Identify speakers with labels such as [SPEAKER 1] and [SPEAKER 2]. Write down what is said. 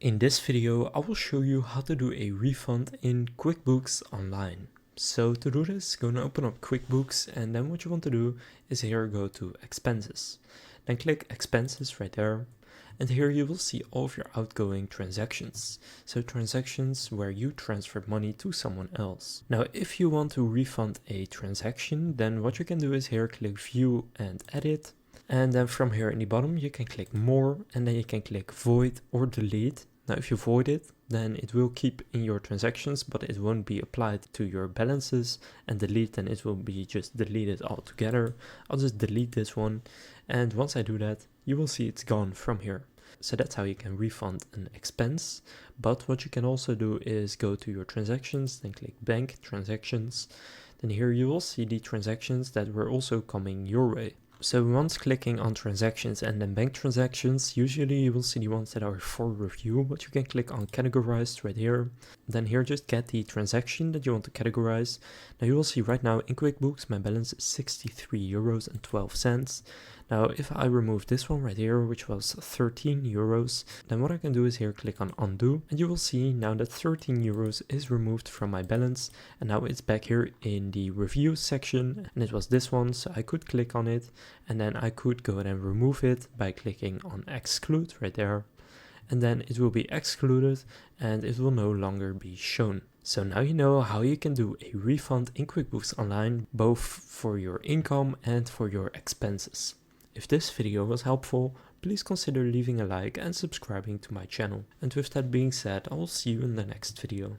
[SPEAKER 1] In this video, I will show you how to do a refund in QuickBooks Online. So to do this, go and open up QuickBooks, and then what you want to do is here go to Expenses. Then click Expenses right there, and here you will see all of your outgoing transactions. So transactions where you transferred money to someone else. Now if you want to refund a transaction, then what you can do is here click View and Edit. And then from here in the bottom, you can click More, and then you can click Void or Delete. Now, if you void it, then it will keep in your transactions, but it won't be applied to your balances. And delete, then it will be just deleted altogether. I'll just delete this one. And once I do that, you will see it's gone from here. So that's how you can refund an expense. But what you can also do is go to your transactions, then click Bank Transactions. Then here you will see the transactions that were also coming your way. So once clicking on transactions and then bank transactions, usually you will see the ones that are for review, but you can click on categorize right here. Then here just get the transaction that you want to categorize. Now you will see right now in QuickBooks my balance is 63 euros and 12 cents. Now if I remove this one right here, which was 13 euros, then what I can do is here click on undo, and you will see now that 13 euros is removed from my balance, and now it's back here in the review section, and it was this one, so I could click on it, and then I could go and remove it by clicking on exclude right there, and then it will be excluded and it will no longer be shown. So now you know how you can do a refund in QuickBooks Online, both for your income and for your expenses. If this video was helpful, please consider leaving a like and subscribing to my channel. And with that being said, I will see you in the next video.